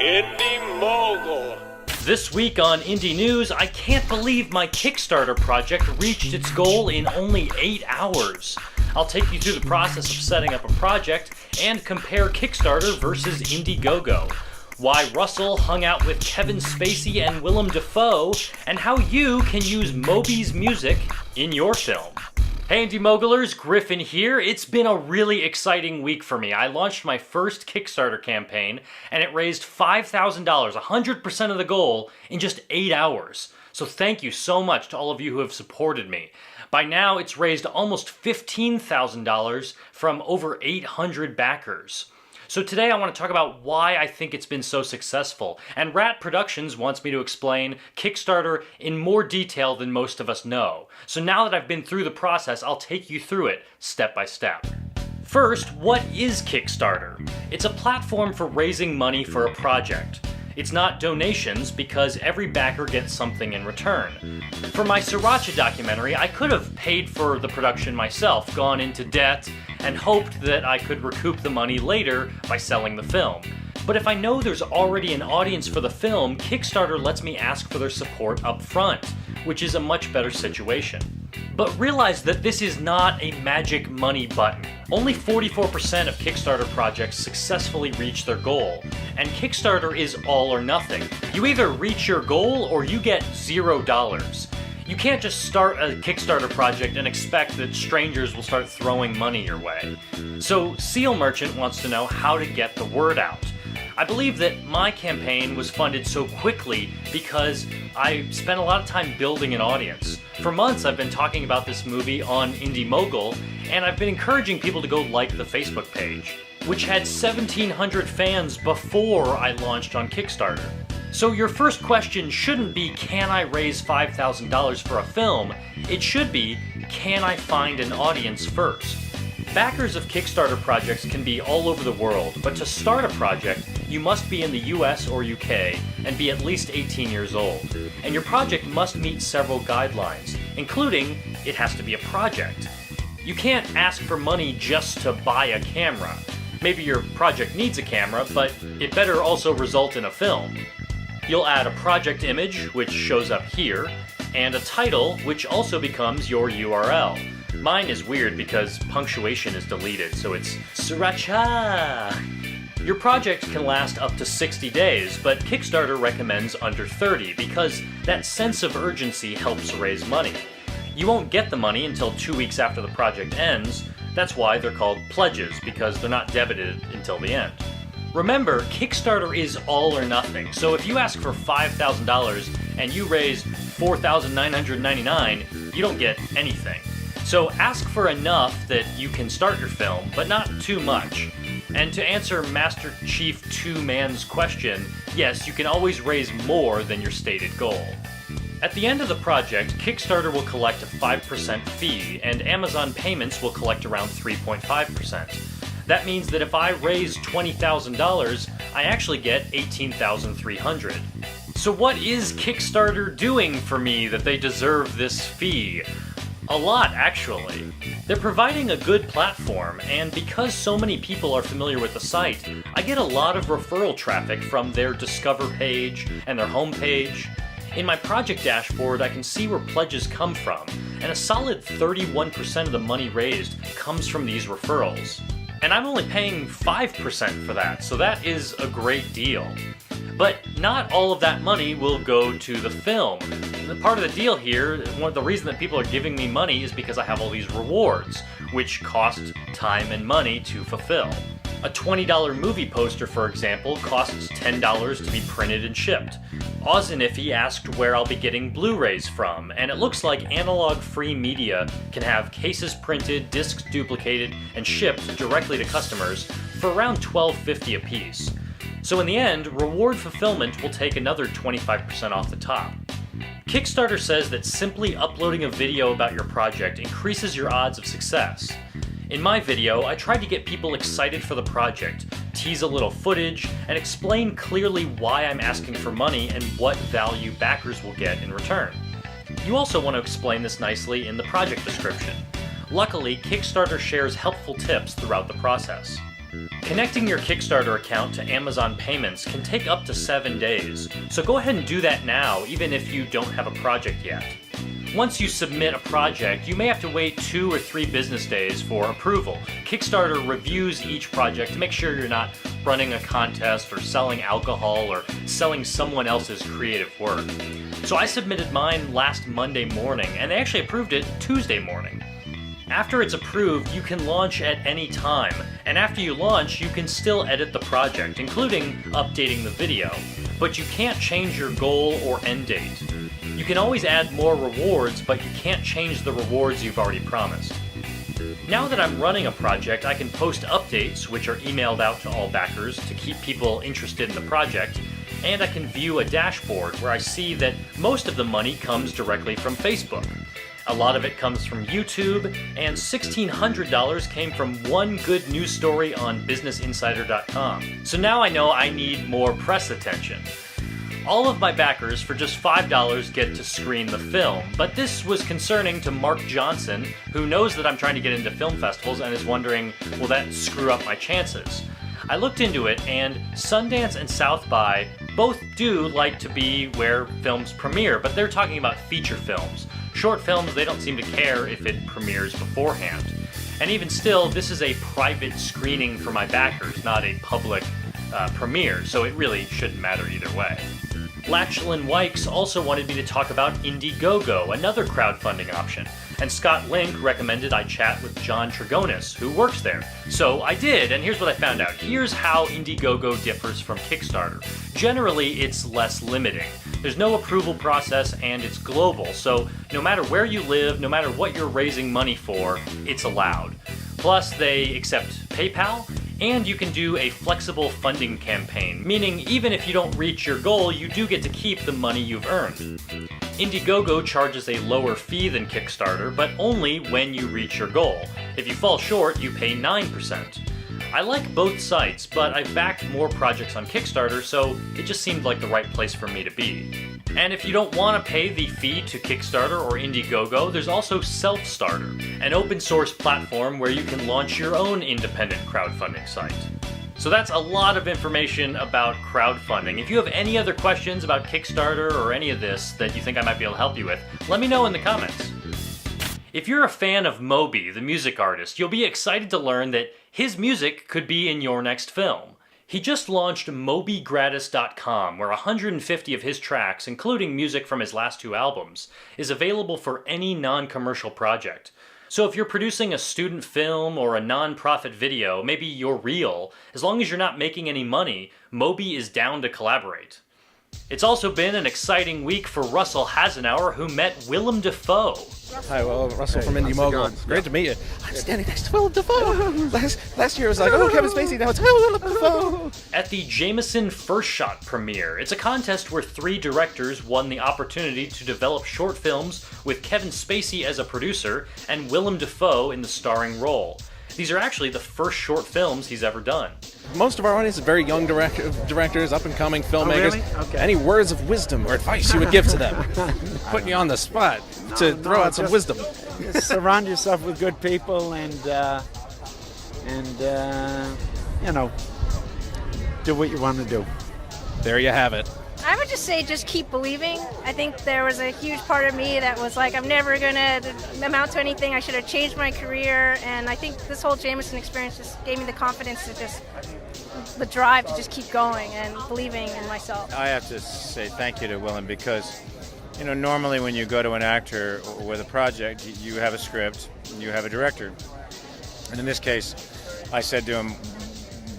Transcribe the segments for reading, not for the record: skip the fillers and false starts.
Indie Mogul. This week on Indie News, I can't believe my Kickstarter project reached its goal in only 8 hours. I'll take you through the process of setting up a project and compare Kickstarter versus Indiegogo. Why Russell hung out with Kevin Spacey and Willem Dafoe, and how you can use Moby's music in your film. Hey Indie Mogulers, Griffin here. It's been a really exciting week for me. I launched my first Kickstarter campaign and it raised $5,000, 100% of the goal, in just 8 hours. So thank you so much to all of you who have supported me. By now it's raised almost $15,000 from over 800 backers. So today I want to talk about why I think it's been so successful, and Rat Productions wants me to explain Kickstarter in more detail than most of us know. So now that I've been through the process, I'll take you through it step by step. First, what is Kickstarter? It's a platform for raising money for a project. It's not donations because every backer gets something in return. For my Sriracha documentary, I could have paid for the production myself, gone into debt, and hoped that I could recoup the money later by selling the film. But if I know there's already an audience for the film, Kickstarter lets me ask for their support up front, which is a much better situation. But realize that this is not a magic money button. Only 44% of Kickstarter projects successfully reach their goal, and Kickstarter is all or nothing. You either reach your goal or you get $0. You can't just start a Kickstarter project and expect that strangers will start throwing money your way. So Seal Merchant wants to know how to get the word out. I believe that my campaign was funded so quickly because I spent a lot of time building an audience. For months I've been talking about this movie on Indie Mogul, and I've been encouraging people to go like the Facebook page, which had 1,700 fans before I launched on Kickstarter. So your first question shouldn't be, can I raise $5,000 for a film? It should be, can I find an audience first? Backers of Kickstarter projects can be all over the world, but to start a project, you must be in the US or UK and be at least 18 years old. And your project must meet several guidelines, including it has to be a project. You can't ask for money just to buy a camera. Maybe your project needs a camera, but it better also result in a film. You'll add a project image, which shows up here, and a title, which also becomes your URL. Mine is weird because punctuation is deleted, so it's Sriracha. Your project can last up to 60 days, but Kickstarter recommends under 30 because that sense of urgency helps raise money. You won't get the money until 2 weeks after the project ends. That's why they're called pledges, because they're not debited until the end. Remember, Kickstarter is all or nothing, so if you ask for $5,000 and you raise $4,999, you don't get anything. So ask for enough that you can start your film, but not too much. And to answer Master Chief 2-Man's question, yes, you can always raise more than your stated goal. At the end of the project, Kickstarter will collect a 5% fee, and Amazon Payments will collect around 3.5%. That means that if I raise $20,000, I actually get $18,300. So what is Kickstarter doing for me that they deserve this fee? A lot, actually. They're providing a good platform, and because so many people are familiar with the site, I get a lot of referral traffic from their Discover page and their homepage. In my project dashboard, I can see where pledges come from, and a solid 31% of the money raised comes from these referrals. And I'm only paying 5% for that, so that is a great deal. But not all of that money will go to the film. The part of the deal here, the reason that people are giving me money is because I have all these rewards, which cost time and money to fulfill. A $20 movie poster, for example, costs $10 to be printed and shipped. Ozaniffy asked where I'll be getting Blu-rays from, and it looks like Analog Free Media can have cases printed, discs duplicated, and shipped directly to customers for around $12.50 a piece. So in the end, reward fulfillment will take another 25% off the top. Kickstarter says that simply uploading a video about your project increases your odds of success. In my video, I tried to get people excited for the project, tease a little footage, and explain clearly why I'm asking for money and what value backers will get in return. You also want to explain this nicely in the project description. Luckily, Kickstarter shares helpful tips throughout the process. Connecting your Kickstarter account to Amazon payments can take up to 7 days, so go ahead and do that now, even if you don't have a project yet. Once you submit a project, you may have to wait 2 or 3 business days for approval. Kickstarter reviews each project to make sure you're not running a contest or selling alcohol or selling someone else's creative work. So I submitted mine last Monday morning, and they actually approved it Tuesday morning. After it's approved, you can launch at any time, and after you launch, you can still edit the project, including updating the video, but you can't change your goal or end date. You can always add more rewards, but you can't change the rewards you've already promised. Now that I'm running a project, I can post updates, which are emailed out to all backers to keep people interested in the project, and I can view a dashboard where I see that most of the money comes directly from Facebook. A lot of it comes from YouTube, and $1,600 came from one good news story on BusinessInsider.com. So now I know I need more press attention. All of my backers for just $5 get to screen the film, but this was concerning to Mark Johnson, who knows that I'm trying to get into film festivals and is wondering, will that screw up my chances? I looked into it, and Sundance and South by both do like to be where films premiere, but they're talking about feature films. Short films, they don't seem to care if it premieres beforehand. And even still, this is a private screening for my backers, not a public premiere, so it really shouldn't matter either way. Latchlin Wykes also wanted me to talk about Indiegogo, another crowdfunding option, and Scott Link recommended I chat with John Trigonis, who works there. So I did, and here's what I found out. Here's how Indiegogo differs from Kickstarter. Generally, it's less limiting. There's no approval process, and it's global, so no matter where you live, no matter what you're raising money for, it's allowed. Plus, they accept PayPal, and you can do a flexible funding campaign, meaning even if you don't reach your goal, you do get to keep the money you've earned. Indiegogo charges a lower fee than Kickstarter, but only when you reach your goal. If you fall short, you pay 9%. I like both sites, but I've backed more projects on Kickstarter, so it just seemed like the right place for me to be. And if you don't want to pay the fee to Kickstarter or Indiegogo, there's also Self-Starter, an open source platform where you can launch your own independent crowdfunding site. So that's a lot of information about crowdfunding. If you have any other questions about Kickstarter or any of this that you think I might be able to help you with, let me know in the comments. If you're a fan of Moby, the music artist, you'll be excited to learn that his music could be in your next film. He just launched MobyGratis.com, where 150 of his tracks, including music from his last 2 albums, is available for any non-commercial project. So if you're producing a student film or a non-profit video, maybe your reel, as long as you're not making any money, Moby is down to collaborate. It's also been an exciting week for Russell Hasenauer, who met Willem Dafoe. Hi, well, Russell from Indie Mogul. Great to meet you. I'm standing next to Willem Dafoe. Last year it was like, oh, Kevin Spacey. Now it's, oh, Willem Dafoe. At the Jameson First Shot premiere, it's a contest where 3 directors won the opportunity to develop short films with Kevin Spacey as a producer and Willem Dafoe in the starring role. These are actually the first short films he's ever done. Most of our audience is very young directors, up-and-coming filmmakers. Oh, really? Okay. Any words of wisdom or advice you would give to them? Putting you on the spot to throw out some just- wisdom. Just surround yourself with good people and you know, do what you want to do. There you have it. I would just say just keep believing. I think there was a huge part of me that was like, I'm never going to amount to anything. I should have changed my career. And I think this whole Jameson experience just gave me the confidence to just, the drive to just keep going and believing in myself. I have to say thank you to Willem because, you know, normally when you go to an actor with a project, you have a script, and you have a director. And in this case, I said to him,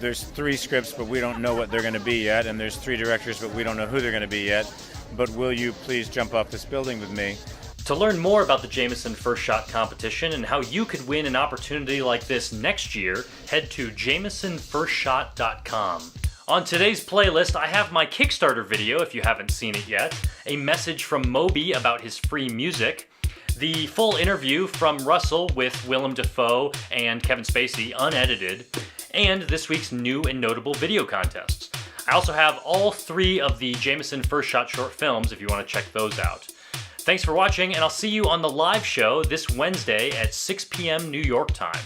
there's 3 scripts, but we don't know what they're going to be yet, and there's 3 directors, but we don't know who they're going to be yet. But will you please jump off this building with me? To learn more about the Jameson First Shot competition and how you could win an opportunity like this next year, head to JamesonFirstShot.com. On today's playlist, I have my Kickstarter video, if you haven't seen it yet, a message from Moby about his free music, the full interview from Russell with Willem Dafoe and Kevin Spacey, unedited, and this week's new and notable video contests. I also have all 3 of the Jameson First Shot short films if you want to check those out. Thanks for watching, and I'll see you on the live show this Wednesday at 6 p.m. New York time.